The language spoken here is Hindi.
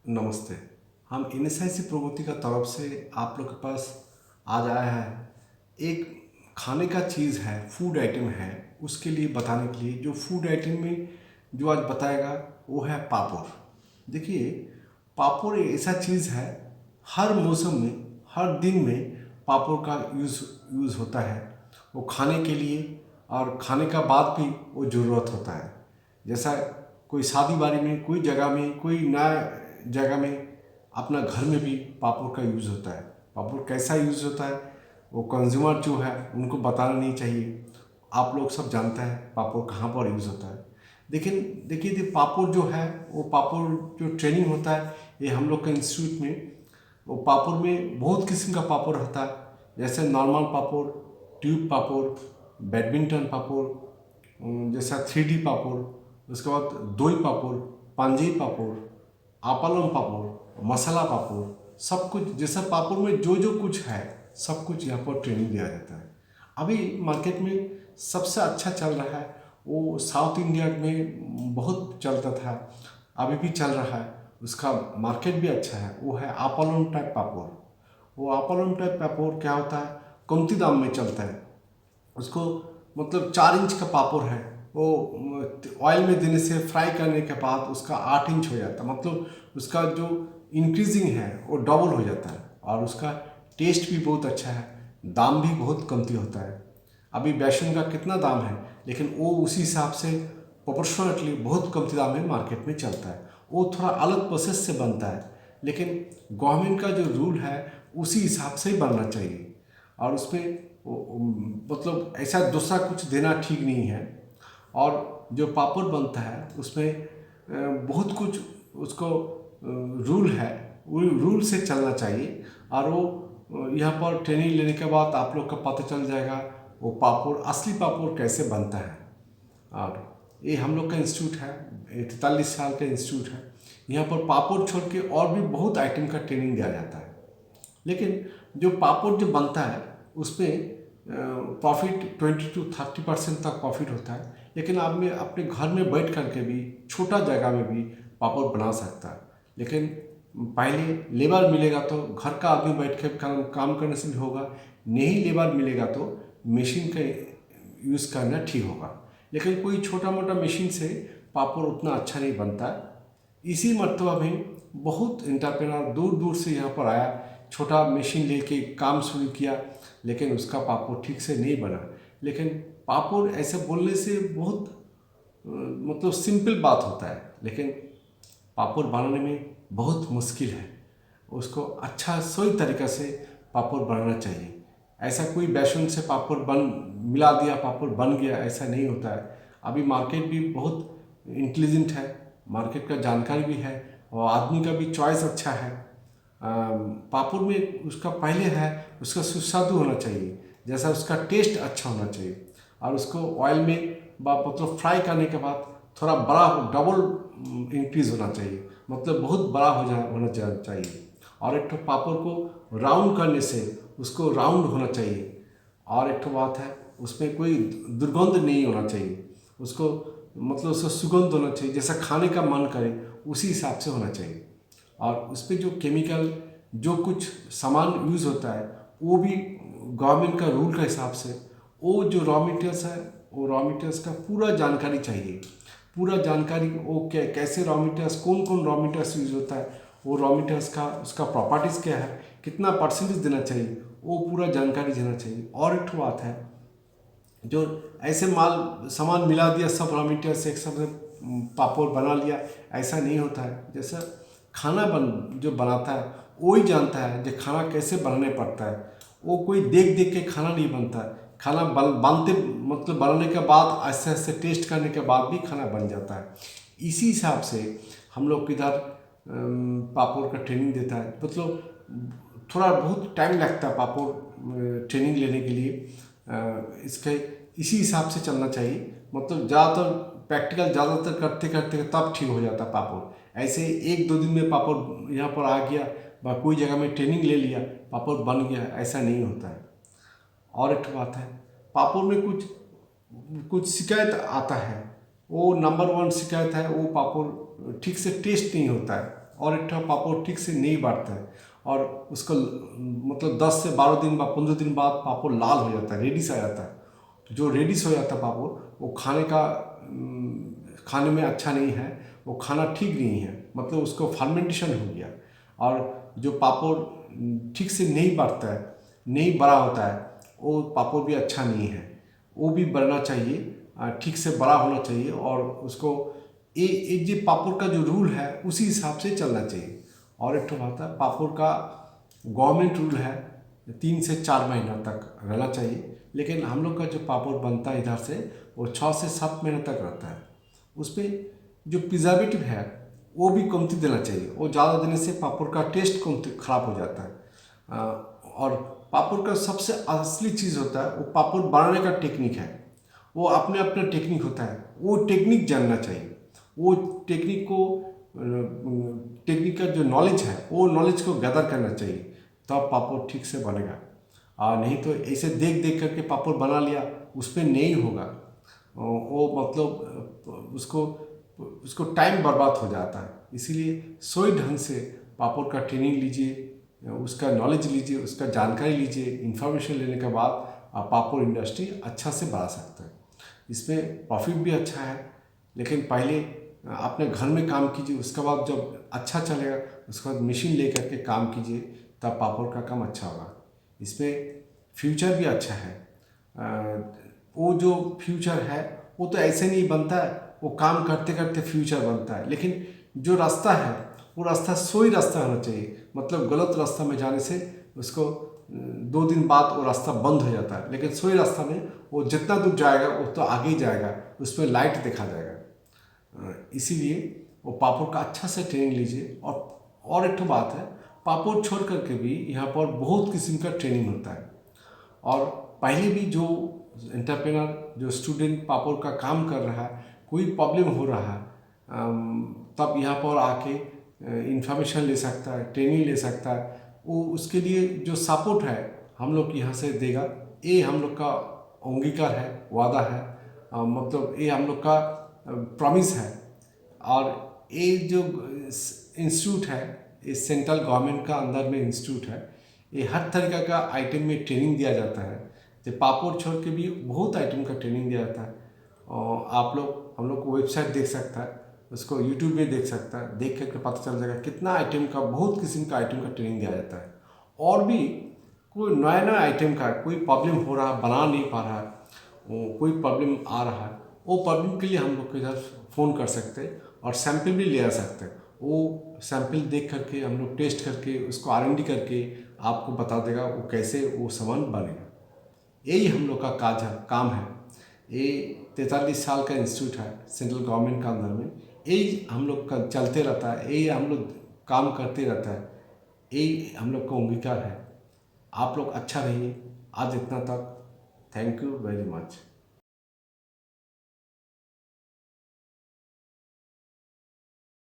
नमस्ते। हम इनसाइंस प्रगति का तरफ से आप लोग के पास आज आया है। एक खाने का चीज़ है, फूड आइटम है, उसके लिए बताने के लिए। जो फूड आइटम में जो आज बताएगा वो है पापड़। देखिए, पापड़ एक ऐसा चीज़ है, हर मौसम में हर दिन में पापड़ का यूज़ होता है। वो खाने के लिए और खाने का बाद भी वो ज़रूरत होता है। जैसा कोई शादी बारी में, कोई जगह में, कोई नया जगह में, अपना घर में भी पापड़ का यूज़ होता है। पापड़ कैसा यूज़ होता है वो कंज्यूमर जो है उनको बताना नहीं चाहिए। आप लोग सब जानते हैं पापड़ कहाँ पर यूज़ होता है। लेकिन देखिए, पापड़ जो है वो पापड़ जो ट्रेनिंग होता है, ये हम लोग के इंस्टीट्यूट में, वो पापड़ में बहुत किस्म का पापड़ होता है। जैसे नॉर्मल पापड़, ट्यूब पापड़, बैडमिंटन पापड़, जैसा 3D पापड़, उसके बाद दोई पापड़, पांजेई पापड़, आपालम पापड़, मसाला पापड़, सब कुछ जैसा पापड़ में जो जो कुछ है सब कुछ यहाँ पर ट्रेनिंग दिया जाता है। अभी मार्केट में सबसे अच्छा चल रहा है, वो साउथ इंडिया में बहुत चलता था, अभी भी चल रहा है, उसका मार्केट भी अच्छा है, वो है आपालम टाइप पापड़। वो आपालम टाइप पापड़ क्या होता है, कमती दाम में चलता है। उसको मतलब 4 इंच का पापड़ है, वो ऑयल में देने से फ्राई करने के बाद उसका 8 इंच हो जाता है। मतलब उसका जो इंक्रीजिंग है वो डबल हो जाता है और उसका टेस्ट भी बहुत अच्छा है, दाम भी बहुत कमती होता है। अभी बेसन का कितना दाम है, लेकिन वो उसी हिसाब से प्रोपोर्शनटली बहुत कमती दाम में मार्केट में चलता है। वो थोड़ा अलग प्रोसेस से बनता है, लेकिन गवर्नमेंट का जो रूल है उसी हिसाब से ही बनना चाहिए। और उसमें मतलब ऐसा दूसरा कुछ देना ठीक नहीं है। और जो पापड़ बनता है उसमें बहुत कुछ उसको रूल है, वो रूल से चलना चाहिए। और वो यहाँ पर ट्रेनिंग लेने के बाद आप लोग को पता चल जाएगा वो पापड़, असली पापड़ कैसे बनता है। और ये हम लोग का इंस्टीट्यूट है, 43 साल का इंस्टीट्यूट है। यहाँ पर पापड़ छोड़ के और भी बहुत आइटम का ट्रेनिंग दिया जाता है। लेकिन जो पापड़ जो बनता है उसमें प्रॉफिट 20 to 30% तक प्रॉफिट होता है। लेकिन आप में अपने घर में बैठ करके भी, छोटा जगह में भी पापड़ बना सकता है। लेकिन पहले लेबर मिलेगा तो घर का आदमी बैठ के काम करने से भी होगा, नहीं लेबर मिलेगा तो मशीन का यूज़ करना ठीक होगा। लेकिन कोई छोटा मोटा मशीन से पापड़ उतना अच्छा नहीं बनता है। इसी मर्तबा में बहुत एंटरप्रेन्योर दूर दूर से यहाँ पर आया, छोटा मशीन लेके काम शुरू किया, लेकिन उसका पापड़ ठीक से नहीं बना। लेकिन पापड़ ऐसे बोलने से बहुत मतलब सिंपल बात होता है, लेकिन पापड़ बनाने में बहुत मुश्किल है। उसको अच्छा सही तरीक़ा से पापड़ बनाना चाहिए। ऐसा कोई बेसन से पापड़ बन मिला दिया पापड़ बन गया, ऐसा नहीं होता है। अभी मार्केट भी बहुत इंटेलिजेंट है, मार्केट का जानकारी भी है और आदमी का भी चॉइस अच्छा है। पापड़ में उसका पहले है उसका सुस्वादु होना चाहिए, जैसा उसका टेस्ट अच्छा होना चाहिए। और उसको ऑयल में मतलब फ्राई करने के बाद थोड़ा बड़ा डबल इंक्रीज होना चाहिए, मतलब बहुत बड़ा होना चाहिए। और एक तो पापड़ को राउंड करने से उसको राउंड होना चाहिए। और एक तो बात है, उसमें कोई दुर्गंध नहीं होना चाहिए, उसको मतलब उसका सुगंध होना चाहिए, जैसा खाने का मन करे उसी हिसाब से होना चाहिए। और उस पर जो केमिकल जो कुछ सामान यूज़ होता है वो भी गवर्नमेंट का रूल का हिसाब से, वो जो रॉ मटेरियल्स है वो रॉ मटेरियल्स का पूरा जानकारी चाहिए। पूरा जानकारी वो कैसे रॉ मटेरियल्स, कौन कौन रॉ मटेरियल्स यूज़ होता है, वो रॉ मटेरियल्स का उसका प्रॉपर्टीज़ क्या है, कितना परसेंटेज देना चाहिए, वो पूरा जानकारी देना चाहिए। और एक बात है, जो ऐसे माल सामान मिला दिया सब रॉ मटेरियल से एक साथ पापड़ बना लिया, ऐसा नहीं होता है। जैसा खाना जो बनाता है वही जानता है जो खाना कैसे बनाने पड़ता है। वो कोई देख देख के खाना नहीं बनता है। खाना बनते मतलब बनाने के बाद ऐसे ऐसे टेस्ट करने के बाद भी खाना बन जाता है। इसी हिसाब से हम लोग इधर पापड़ का ट्रेनिंग देता है। मतलब थोड़ा बहुत टाइम लगता है पापड़ ट्रेनिंग लेने के लिए। इसके इसी हिसाब से चलना चाहिए। मतलब ज़्यादातर प्रैक्टिकल ज़्यादातर करते करते तब ठीक हो जाता है पापड़। ऐसे 1-2 दिन में पापड़ यहाँ पर आ गया, कोई जगह में ट्रेनिंग ले लिया, पापड़ बन गया, ऐसा नहीं होता है। और एक बात है, पापड़ में कुछ कुछ शिकायत आता है, वो नंबर 1 शिकायत है, वो पापड़ ठीक से टेस्ट नहीं होता है। और एक ठो पापड़ ठीक से नहीं बढ़ता है और उसको मतलब 10 से 12 दिन बाद 15 दिन बाद पापड़ लाल हो जाता है, रेडिश आ जाता है। तो जो रेडिश हो जाता है पापड़, वो खाने में अच्छा नहीं है, वो खाना ठीक नहीं है, मतलब उसको फर्मेंटेशन हो गया। और जो पापड़ ठीक से नहीं बढ़ता है, नहीं बड़ा होता है, वो पापड़ भी अच्छा नहीं है। वो भी बढ़ना चाहिए, ठीक से बड़ा होना चाहिए और उसको एक जो पापड़ का जो रूल है उसी हिसाब से चलना चाहिए। और एक तो बात है, पापड़ का गवर्नमेंट रूल है 3 से 4 महीना तक रहना चाहिए, लेकिन हम लोग का जो पापड़ बनता है इधर से वो 6 से 7 महीने तक रहता है। उसमें जो प्रिजर्वेटिव है वो भी कमती देना चाहिए, वो ज़्यादा देने से पापड़ का टेस्ट कमती खराब हो जाता है। और पापड़ का सबसे असली चीज़ होता है वो पापड़ बनाने का टेक्निक है। वो अपने अपना टेक्निक होता है, वो टेक्निक जानना चाहिए। वो टेक्निक का जो नॉलेज है वो नॉलेज को गैदर करना चाहिए, तब पापड़ ठीक से बनेगा। और नहीं तो ऐसे देख देख करके पापड़ बना लिया, उस पर नहीं होगा। वो मतलब उसको टाइम बर्बाद हो जाता है। इसीलिए सही ढंग से पापड़ का ट्रेनिंग लीजिए, उसका नॉलेज लीजिए, उसका जानकारी लीजिए। इंफॉर्मेशन लेने के बाद आप पापड़ इंडस्ट्री अच्छा से बढ़ा सकते हैं। इसमें प्रॉफिट भी अच्छा है, लेकिन पहले अपने घर में काम कीजिए, उसके बाद जब अच्छा चलेगा उसके बाद मशीन ले करके काम कीजिए, तब पापड़ का काम अच्छा होगा। इसमें फ्यूचर भी अच्छा है। वो जो फ्यूचर है वो तो ऐसे नहीं बनता है, वो काम करते करते फ्यूचर बनता है। लेकिन जो रास्ता है वो रास्ता सही रास्ता होना चाहिए, मतलब गलत रास्ता में जाने से उसको 2 दिन बाद वो रास्ता बंद हो जाता है। लेकिन सही रास्ता में वो जितना दूर जाएगा वो तो आगे ही जाएगा, उसमें लाइट देखा जाएगा। इसीलिए वो पापड़ का अच्छा से ट्रेनिंग लीजिए। और एक तो बात है, पापड़ छोड़ करके भी यहाँ पर बहुत किस्म का ट्रेनिंग होता है। और पहले भी जो एंटरप्रेनर, जो स्टूडेंट पापड़ का काम कर रहा है, कोई प्रॉब्लम हो रहा है, तब यहाँ पर आके इंफॉर्मेशन ले सकता है, ट्रेनिंग ले सकता है। वो उसके लिए जो सपोर्ट है हम लोग यहाँ से देगा, ये हम लोग का अंगीकार है, वादा है, मतलब ये हम लोग का प्रॉमिस है। और ये जो इंस्टीट्यूट है, ये सेंट्रल गवर्नमेंट का अंदर में इंस्टीट्यूट है। ये हर तरीक़ा का आइटम में ट्रेनिंग दिया जाता है। तो पापड़ छोड़ के भी बहुत आइटम का ट्रेनिंग दिया जाता है। और आप लोग हम लोग को वेबसाइट देख सकता है, उसको यूट्यूब में देख सकता है, देख करके पता चल जाएगा कितना आइटम का, बहुत किस्म का आइटम का ट्रेनिंग दिया जाता है। और भी कोई नया नया आइटम का कोई प्रॉब्लम हो रहा है, बना नहीं पा रहा है, कोई प्रॉब्लम आ रहा है, वो प्रॉब्लम के लिए हम लोग को इधर फ़ोन कर सकते हैं और सैंपल भी ले आ सकते हैं। वो सैंपल देख करके हम लोग टेस्ट करके उसको R&D करके आपको बता देगा वो कैसे वो सामान बनेगा। यही हम लोग का काम है। ये 43 साल का इंस्टीट्यूट है सेंट्रल गवर्नमेंट का अंदर में। यही हम लोग का चलते रहता है, यही हम लोग काम करते रहता है, यही हम लोग का अंगीकार है। आप लोग अच्छा रहिए। आज इतना तक। Thank you very much.